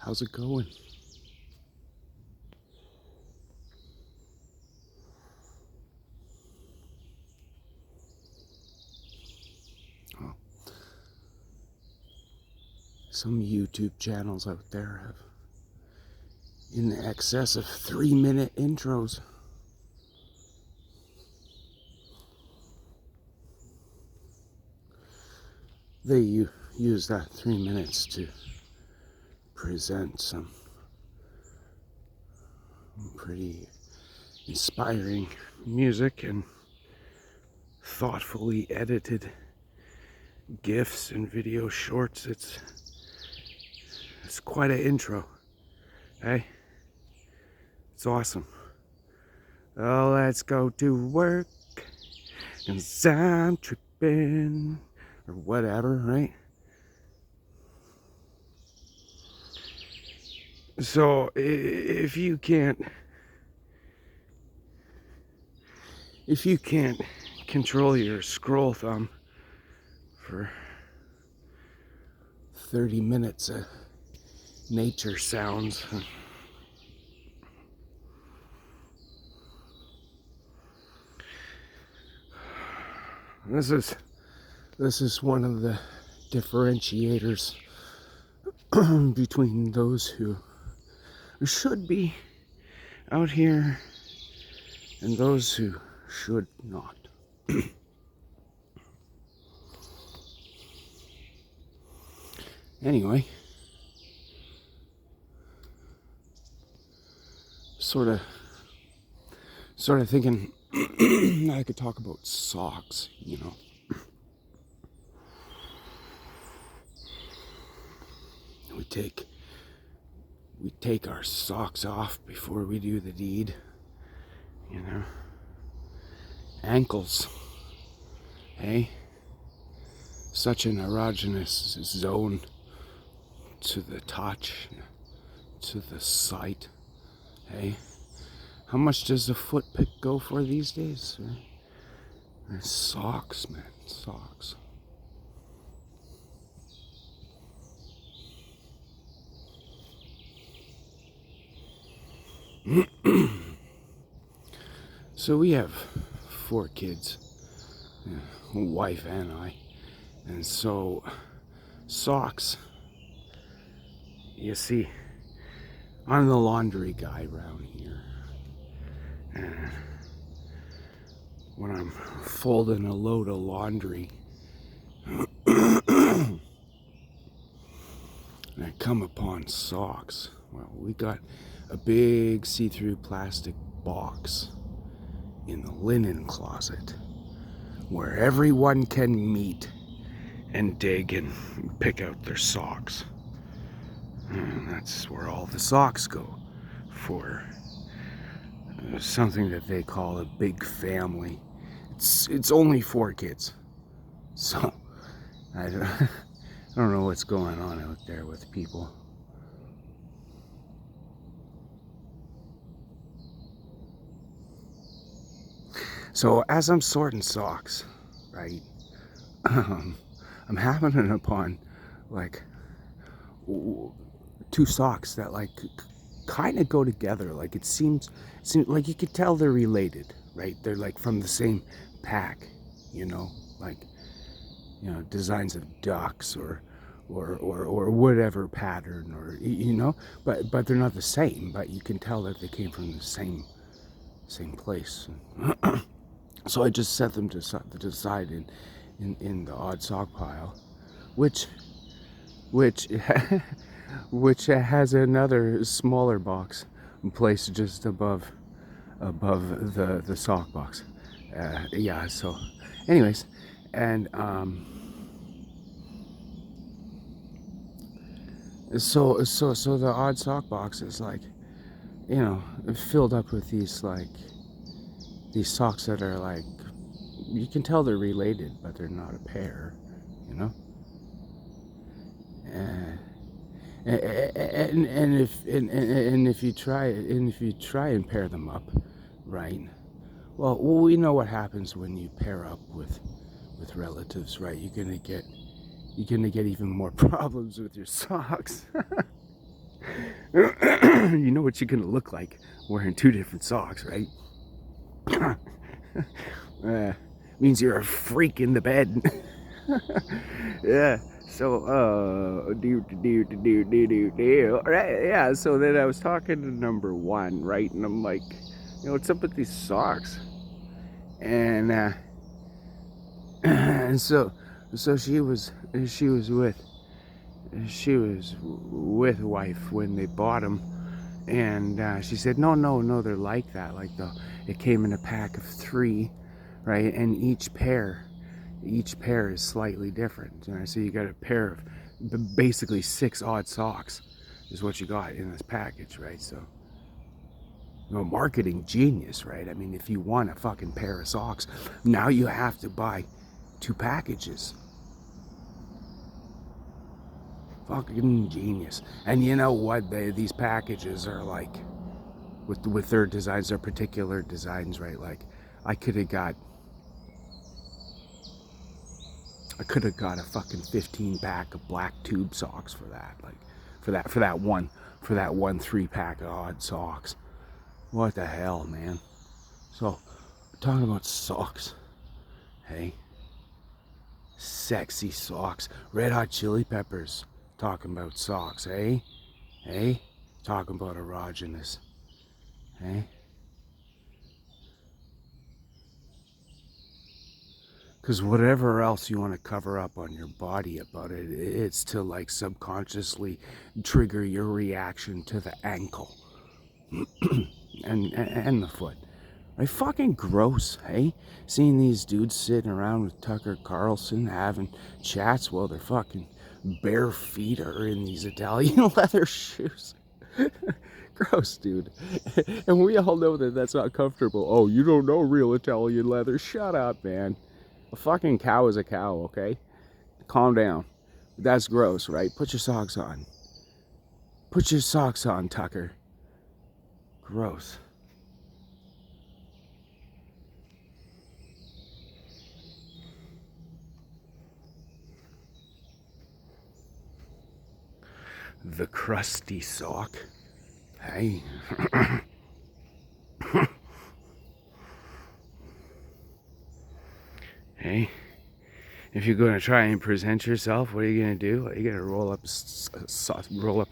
How's it going? Oh. Some YouTube channels out there have in excess of 3-minute intros. They use that 3 minutes to present some pretty inspiring music and thoughtfully edited GIFs and video shorts. It's quite an intro, hey? It's awesome. Oh, let's go to work, 'cause I'm tripping, or whatever, right? So if you can't control your scroll thumb for 30 minutes of nature sounds, this is one of the differentiators between those who should be out here and those who should not. Anyway, sort of thinking I could talk about socks, you know. We take our socks off before we do the deed, you know. Ankles, hey? Such an erogenous zone to the touch, to the sight, hey? How much does the foot pick go for these days? Right? Socks, man, socks. So we have 4 kids, wife and I, and so socks, you see, I'm the laundry guy around here, and when I'm folding a load of laundry and I come upon socks, well, we got a big see-through plastic box in the linen closet where everyone can meet and dig and pick out their socks. And that's where all the socks go for something that they call a big family. It's only 4 kids, so I don't know what's going on out there with people. So as I'm sorting socks, right, I'm happening upon like 2 socks that like kind of go together. Like it seems like you could tell they're related, right? They're like from the same pack, you know, like, you know, designs of ducks or whatever pattern, or, you know, but they're not the same, but you can tell that they came from the same place. So I just set them to the side in the odd sock pile, which has another smaller box placed just above the sock box. Yeah. So, anyways, and so the odd sock box is like, you know, filled up with these socks that are like, you can tell they're related, but they're not a pair, you know. And if you try and pair them up, right? Well, we know what happens when you pair up with relatives, right? You're gonna get even more problems with your socks. You know what you're gonna look like wearing two different socks, right? Means you're a freak in the bed. Yeah. So, right? Yeah. So then I was talking to number one, right? And I'm like, what's up with these socks? And and so she was with wife when they bought them, and she said, no, they're like that. Like it came in a pack of 3, right? And each pair is slightly different. So you got a pair of basically 6 odd socks is what you got in this package, right? So, marketing genius, right? I mean, if you want a fucking pair of socks, now you have to buy 2 packages. Fucking genius. And you know what? These packages are like, with their designs, their particular designs, right? Like, I could have got a fucking 15 pack of black tube socks for that. Like, for that one 3-pack of odd socks. What the hell, man? So, talking about socks, hey? Sexy socks. Red Hot Chili Peppers talking about socks, eh? Hey? Talking about erogenous, eh? Because whatever else you want to cover up on your body about it, it's to like subconsciously trigger your reaction to the ankle and the foot. Right? Fucking gross, hey? Seeing these dudes sitting around with Tucker Carlson having chats while their fucking bare feet are in these Italian leather shoes. Gross, dude. And we all know that that's not comfortable. Oh, you don't know real Italian leather. Shut up, man. A fucking cow is a cow, okay? Calm down. That's gross, right? Put your socks on. Put your socks on, Tucker. Gross. The crusty sock. Hey. Hey. If you're going to try and present yourself, what are you going to do? You're going to roll up a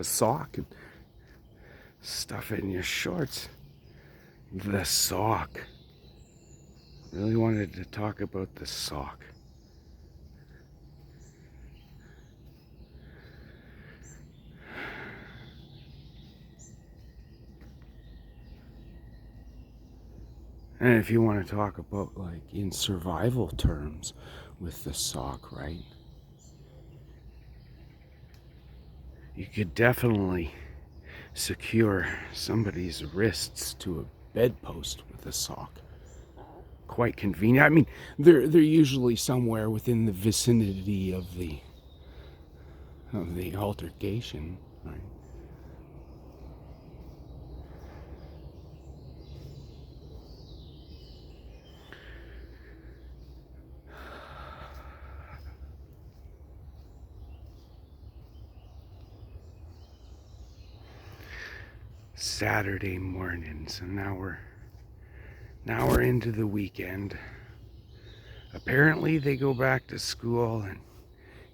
sock and stuff it in your shorts. The sock. Really wanted to talk about the sock. And if you want to talk about, like, in survival terms with the sock, right? You could definitely secure somebody's wrists to a bedpost with a sock. Quite convenient. I mean, they're usually somewhere within the vicinity of the altercation, right? Saturday morning, so now we're into the weekend. Apparently they go back to school and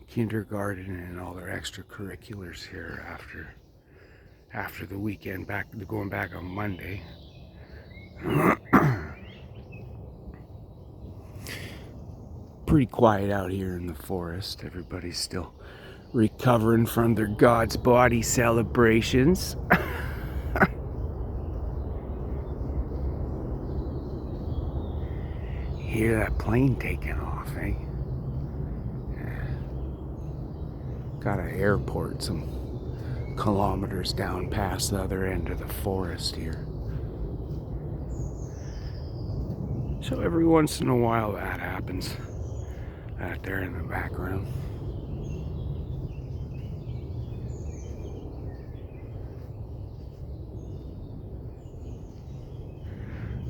kindergarten and all their extracurriculars here after the weekend, going back on Monday. Pretty quiet out here in the forest. Everybody's still recovering from their God's body celebrations. Hear that plane taking off, eh? Yeah. Got an airport some kilometers down past the other end of the forest here. So every once in a while that happens out there in the background.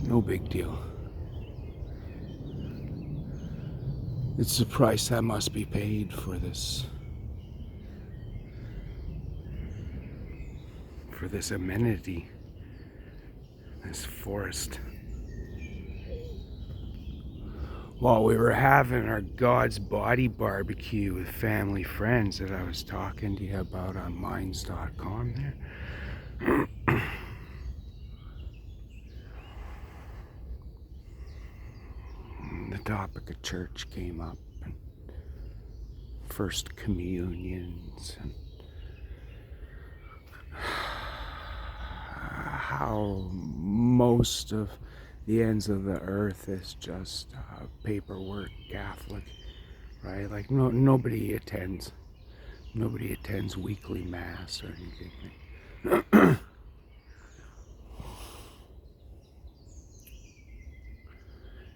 No big deal. It's the price that must be paid for this for this amenity, this forest. While we were having our God's Body barbecue with family friends that I was talking to you about on minds.com there. The topic of church came up, and first communions, and how most of the ends of the earth is just paperwork Catholic, right? Like nobody attends weekly mass or anything.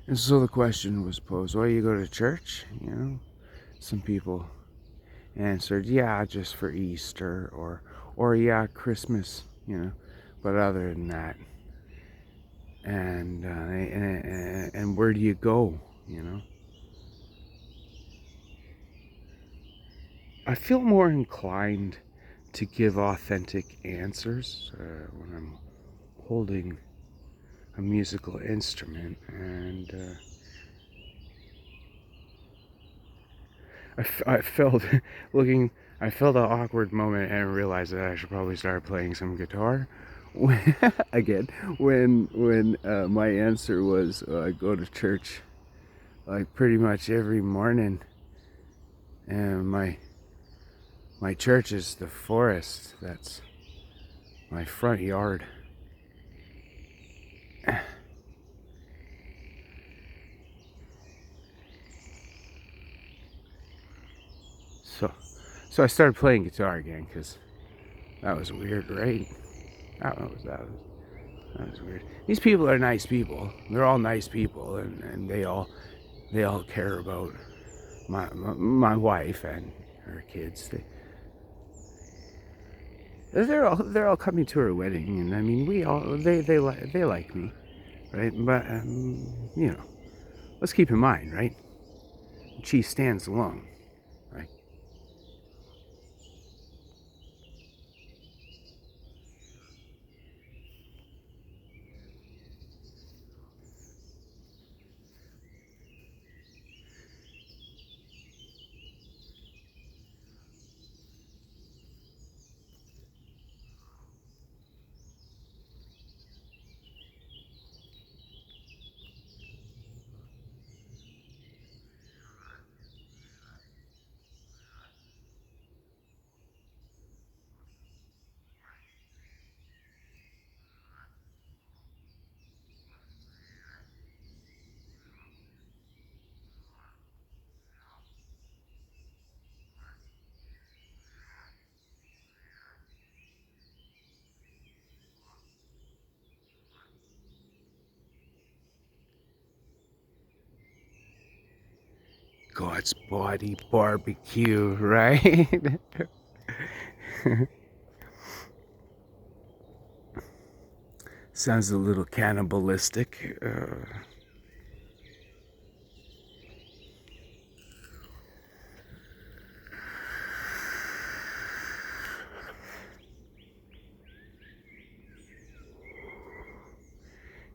And so the question was posed, well, you go to church? You know, some people answered, yeah, just for Easter, or yeah, Christmas, you know, but other than that. And where do you go, you know? I feel more inclined to give authentic answers when I'm holding a musical instrument, and I felt I felt an awkward moment and realized that I should probably start playing some guitar. Again, when my answer was I go to church like pretty much every morning, and my church is the forest. That's my front yard. So I started playing guitar again because that was weird, right? That was weird. These people are nice people. They're all nice people, and they all care about my wife and her kids. They're all coming to her wedding, and I mean they like me, right? But you know, let's keep in mind, right? She stands alone, right? God's Body barbecue, right? Sounds a little cannibalistic.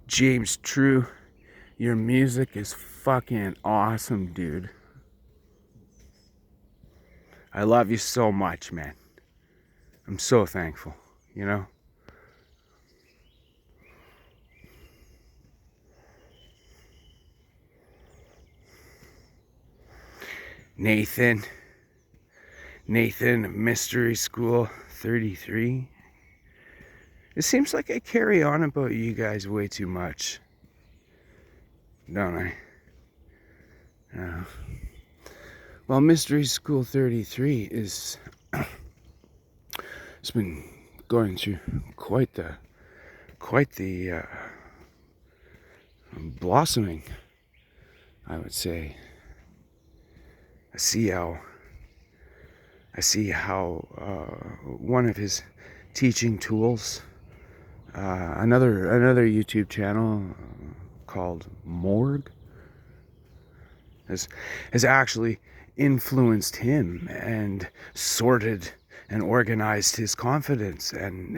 James True, your music is fucking awesome, dude. I love you so much, man. I'm so thankful, you know? Nathan, Mystery School 33. It seems like I carry on about you guys way too much, don't I? Well, Mystery School 33 is it's been going through quite the blossoming, I would say. I see how one of his teaching tools, another YouTube channel called Morgue, has actually influenced him and sorted and organized his confidence, and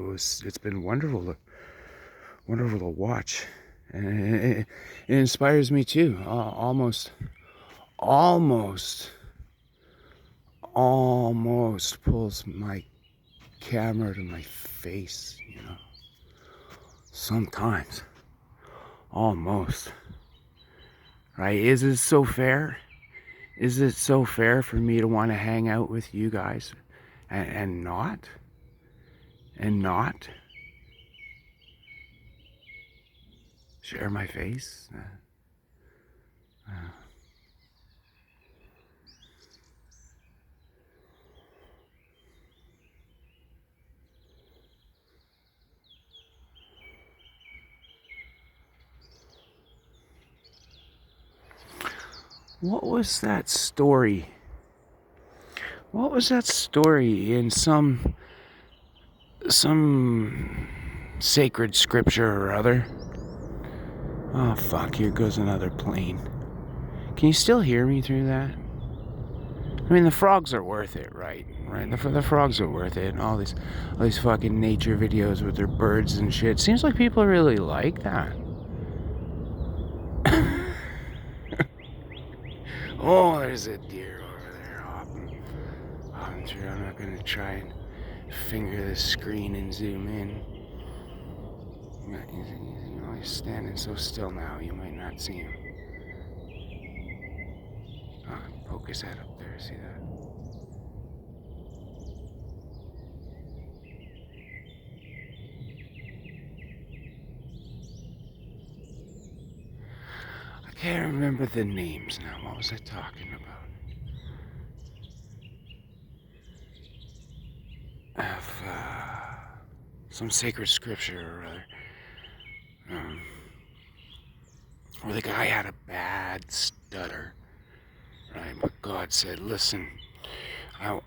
it's been wonderful to watch, and it inspires me too. Almost pulls my camera to my face, you know. Sometimes, almost. Right? Is it so fair? Is it so fair for me to want to hang out with you guys and not share my face? What was that story? What was that story in some sacred scripture or other? Oh fuck, here goes another plane. Can you still hear me through that? I mean, the frogs are worth it, right? Right, the frogs are worth it. All these fucking nature videos with their birds and shit. Seems like people really like that. Oh, there's a deer over there hopping through. I'm not gonna try and finger the screen and zoom in. You know, he's standing so still now, you might not see him. Oh, poke his head up there, see that? I can't remember the names now. What was I talking about? Of some sacred scripture or other. Where the guy had a bad stutter, right? But God said, "Listen, I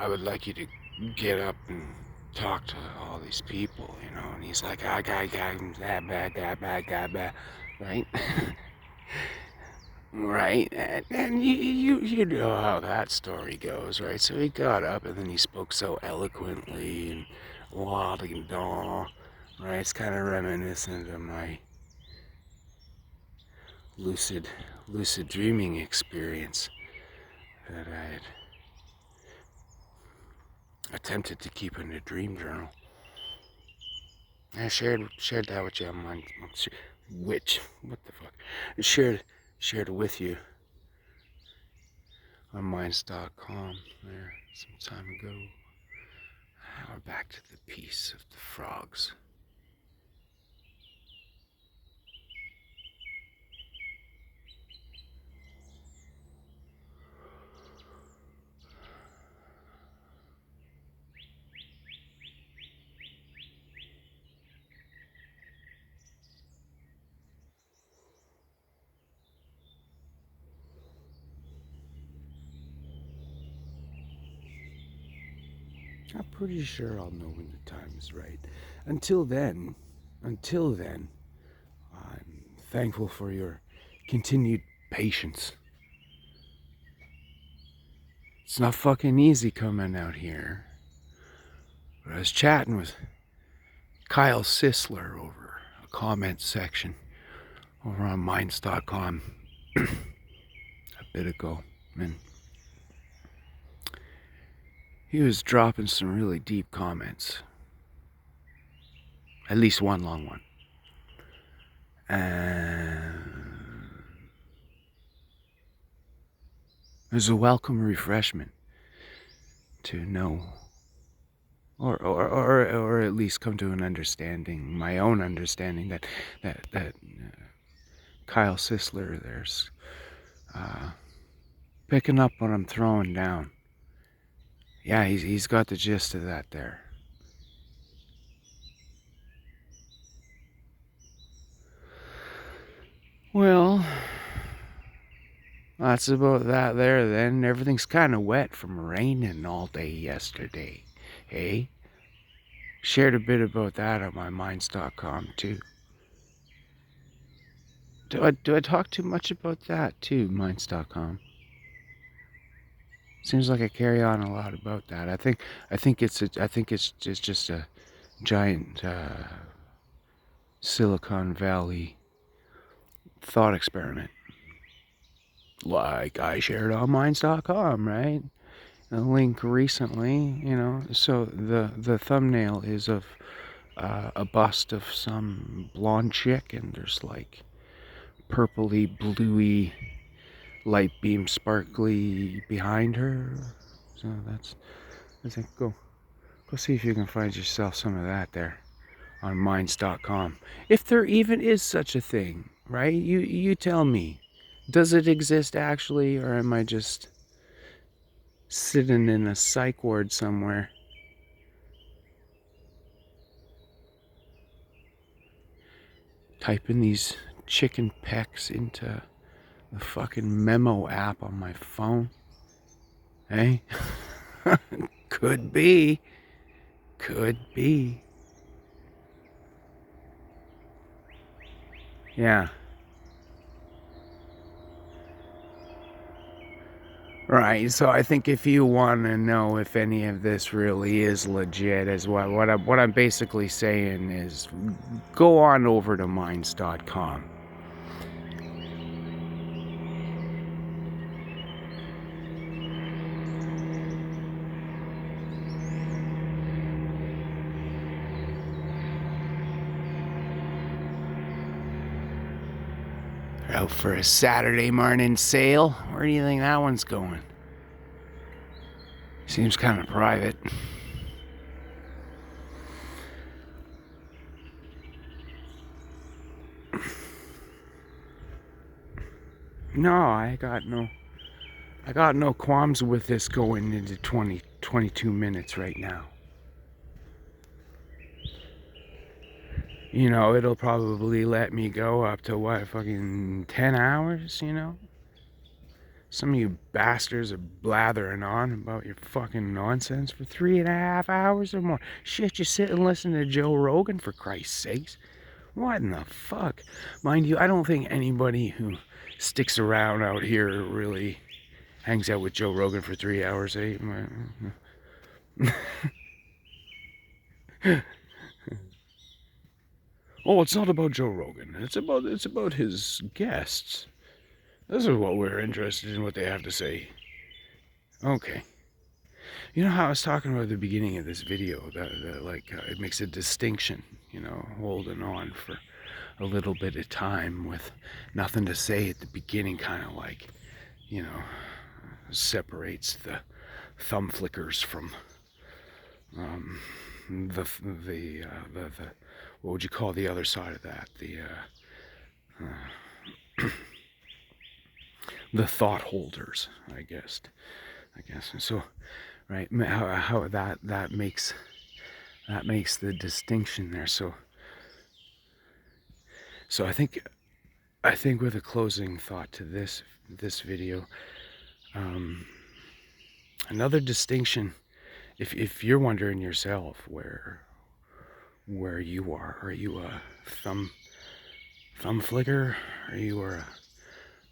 would like you to get up and talk to all these people, you know." And he's like, "I got that bad," right? Right, and you know how that story goes, right? So he got up and then he spoke so eloquently and la-di-da, right? It's kind of reminiscent of my lucid dreaming experience that I had attempted to keep in a dream journal. I shared that with you on mine, what the fuck? Shared it with you on minds.com there some time ago. Now we're back to the piece of the frogs. I'm pretty sure I'll know when the time is right. Until then, I'm thankful for your continued patience. It's not fucking easy coming out here. But I was chatting with Kyle Sisler over a comment section over on minds.com a bit ago, and he was dropping some really deep comments. At least one long one. And it was a welcome refreshment to know, or at least come to an understanding, my own understanding that Kyle Sisler there's picking up what I'm throwing down. Yeah, he's got the gist of that there. Well, that's about that there then. Everything's kind of wet from raining all day yesterday. Hey? Shared a bit about that on my minds.com too. Do I talk too much about that too, minds.com? Seems like I carry on a lot about that. I think it's just a giant Silicon Valley thought experiment. Like I shared on minds.com, right? A link recently, So the thumbnail is of a bust of some blonde chick, and there's like purpley, bluey, light beam, sparkly behind her. So I think go see if you can find yourself some of that there on minds.com. If there even is such a thing, right? You tell me. Does it exist actually, or am I just sitting in a psych ward somewhere? Typing these chicken pecs into the fucking memo app on my phone. Hey? Could be. Could be. Yeah. Right, so I think if you want to know if any of this really is legit, as what I'm basically saying is go on over to minds.com. Out for a Saturday morning sale. Where do you think that one's going? Seems kind of private. No, I got no qualms with this going into 22 minutes right now. It'll probably let me go up to what, fucking 10 hours, Some of you bastards are blathering on about your fucking nonsense for 3.5 hours or more. Shit, you sit and listen to Joe Rogan, for Christ's sakes. What in the fuck? Mind you, I don't think anybody who sticks around out here really hangs out with Joe Rogan for 3 hours, eh? Oh, it's not about Joe Rogan. It's about his guests. This is what we're interested in, what they have to say. Okay. You know how I was talking about at the beginning of this video, that it makes a distinction, holding on for a little bit of time with nothing to say at the beginning, kind of like, separates the thumb flickers from the what would you call the other side of that? The thought holders, I guess. So, right, how that makes the distinction there. So I think with a closing thought to this video, another distinction, if you're wondering yourself where you are you a thumb flicker, or you are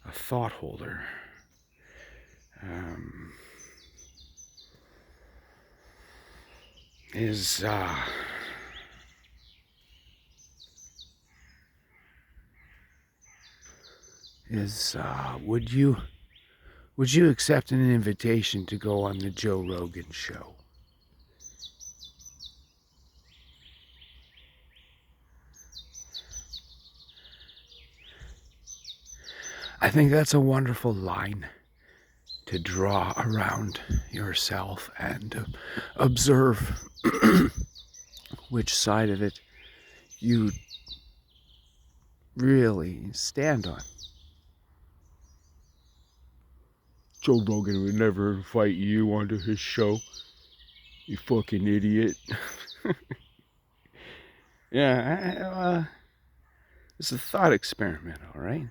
a thought holder? Would you accept an invitation to go on the Joe Rogan show? I think that's a wonderful line to draw around yourself and to observe which side of it you really stand on. Joe Rogan would never invite you onto his show, you fucking idiot. Yeah, it's a thought experiment, all right?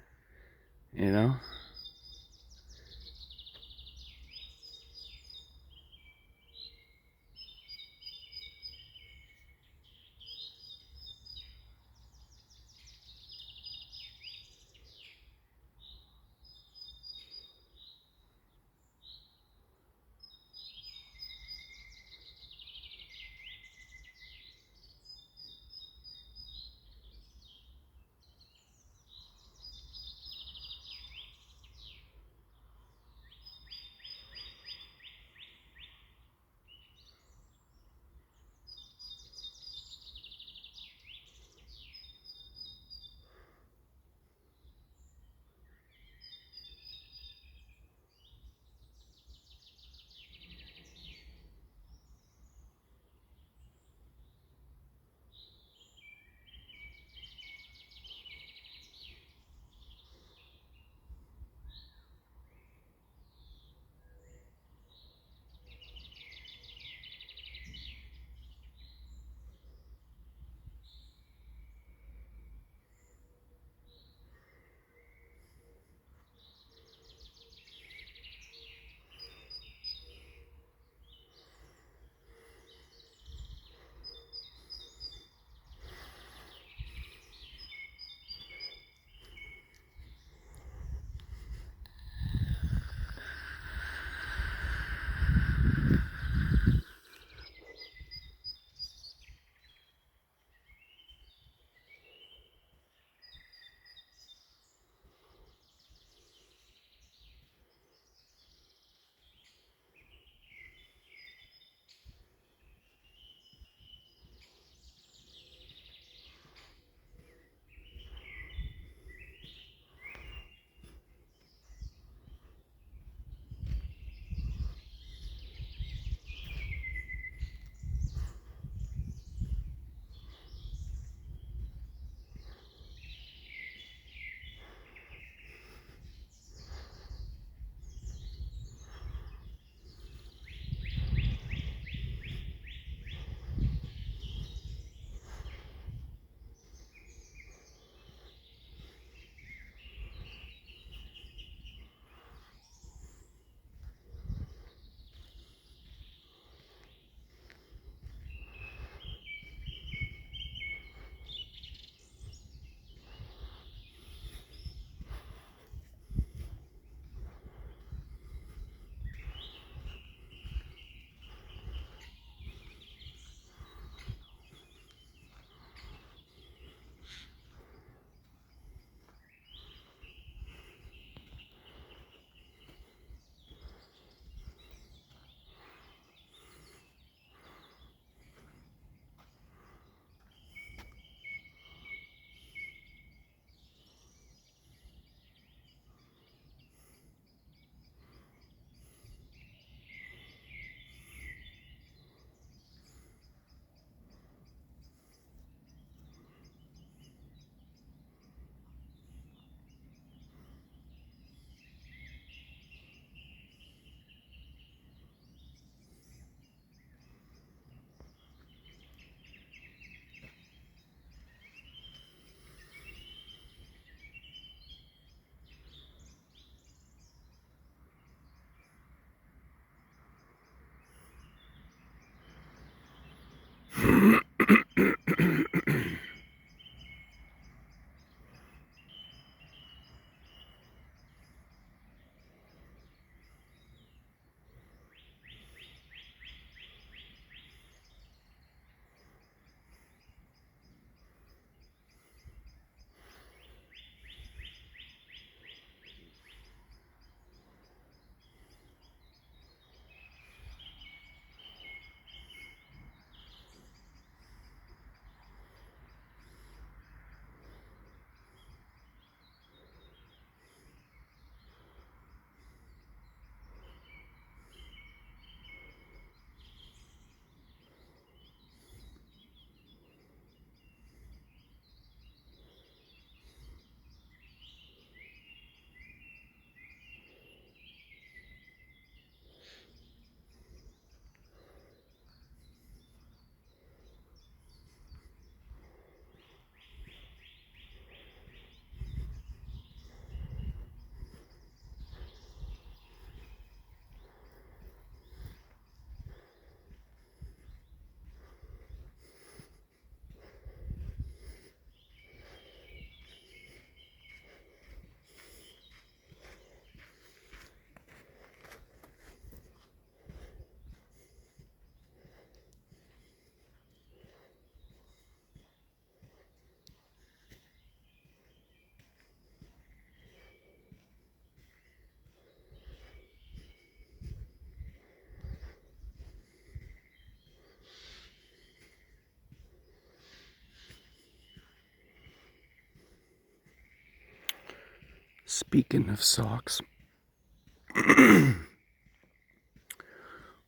Speaking of socks,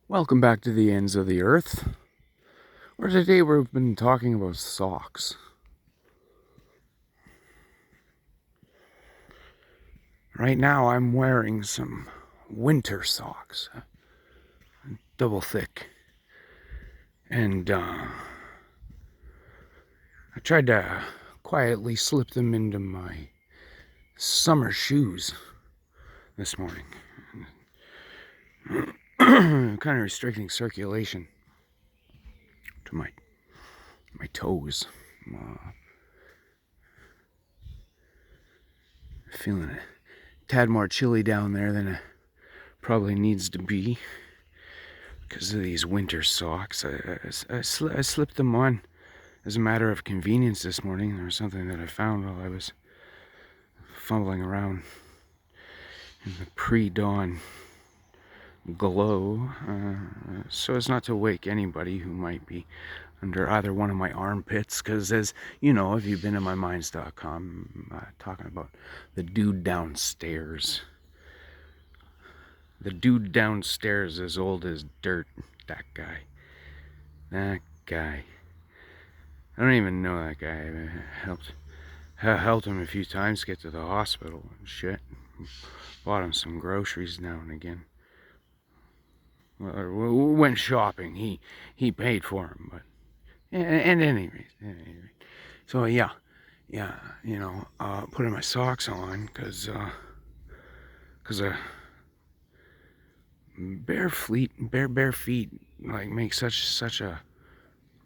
welcome back to the ends of the earth, where today we've been talking about socks. Right now I'm wearing some winter socks, double thick, and I tried to quietly slip them into my summer shoes this morning. Kind of restricting circulation to my toes. Feeling a tad more chilly down there than it probably needs to be because of these winter socks. I slipped them on as a matter of convenience this morning. There was something that I found while I was fumbling around in the pre-dawn glow, so as not to wake anybody who might be under either one of my armpits, because as you know, if you've been to myminds.com, talking about the dude downstairs. The dude downstairs as old as dirt. That guy. I don't even know that guy. I helped him a few times get to the hospital and shit. Bought him some groceries now and again. Went shopping. He paid for him, but and anyway. So yeah, you know, putting my socks on because bare feet like make such a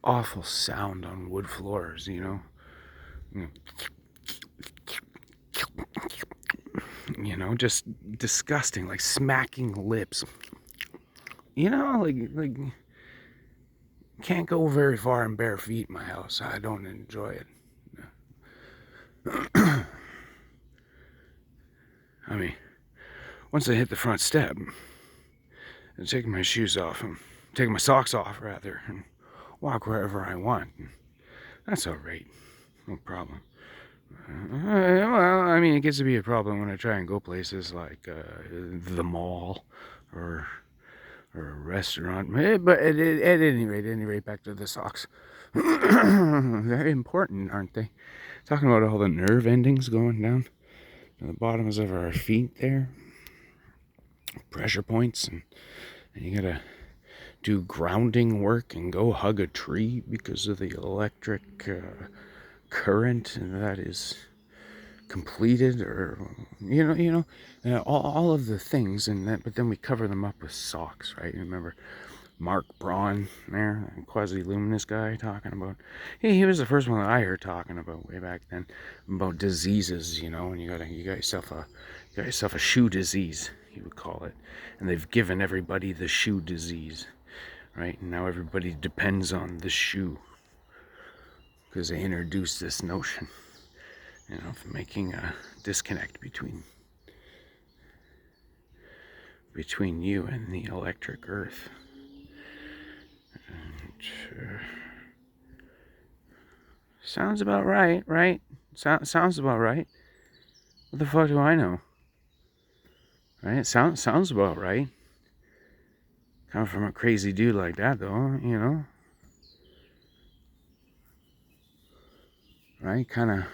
awful sound on wood floors, you know. You know, just disgusting, like smacking lips. You know, like can't go very far in bare feet in my house. I don't enjoy it. I mean, once I hit the front step, and taking my shoes off, and taking my socks off rather, and walk wherever I want. That's all right, no problem. Well, I mean, it gets to be a problem when I try and go places like the mall or a restaurant. But at any rate, back to the socks. Very important, aren't they? Talking about all the nerve endings going down to the bottoms of our feet there, pressure points, and you gotta do grounding work and go hug a tree because of the electric current that is completed, or all of the things, and that. But then we cover them up with socks, right? You remember Mark Braun there, quasi-luminous guy, talking about, he was the first one that I heard talking about way back then about diseases, you know, and you got yourself a shoe disease, he would call it, and they've given everybody the shoe disease, right? And now everybody depends on the shoe because they introduced this notion, you know, of making a disconnect between you and the electric earth. And, sounds about right? Sounds about right. What the fuck do I know? Right? Sounds about right. Coming from a crazy dude like that, though, you know. Right? Kind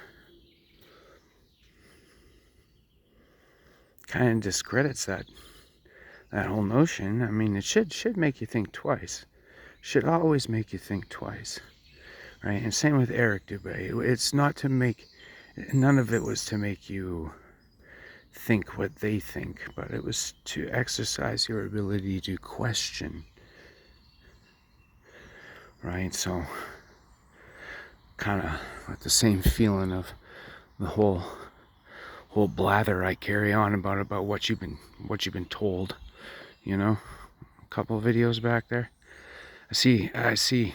of discredits that whole notion. I mean, it should make you think twice. Should always make you think twice, right? And same with Eric Dubay. It's not to make, none of it was to make you think what they think, but it was to exercise your ability to question, right? So kind of with the same feeling of the whole blather I carry on about what you've been told, you know. A couple of videos back there, I see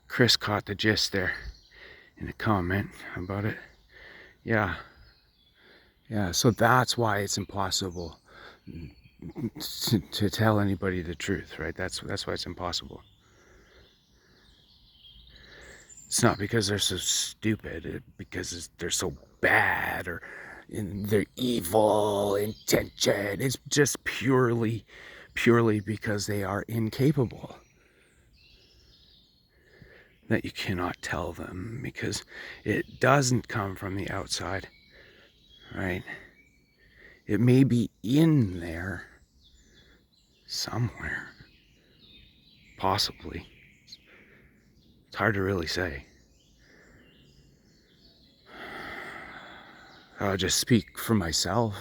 Chris caught the gist there in a comment about it. Yeah, so that's why it's impossible to tell anybody the truth, right? That's why it's impossible. It's not because they're so stupid, because they're so bad, or in their evil intention. It's just purely because they are incapable. That you cannot tell them because it doesn't come from the outside, right? It may be in there somewhere, possibly. It's hard to really say. I'll just speak for myself.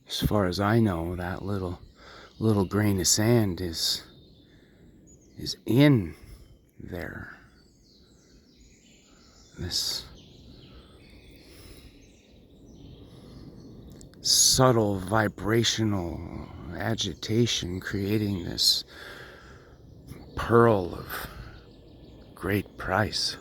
As far as I know, that little grain of sand is in there. This subtle vibrational agitation creating this pearl of great price.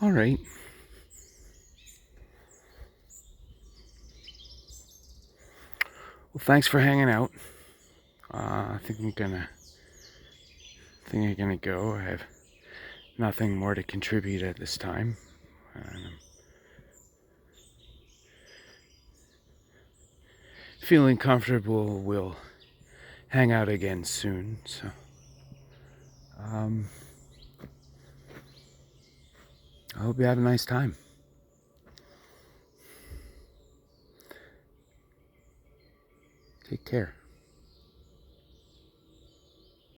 All right. Well, thanks for hanging out. I think I'm gonna go. I have nothing more to contribute at this time. And I'm feeling comfortable. We'll hang out again soon. So, I hope you have a nice time. Take care.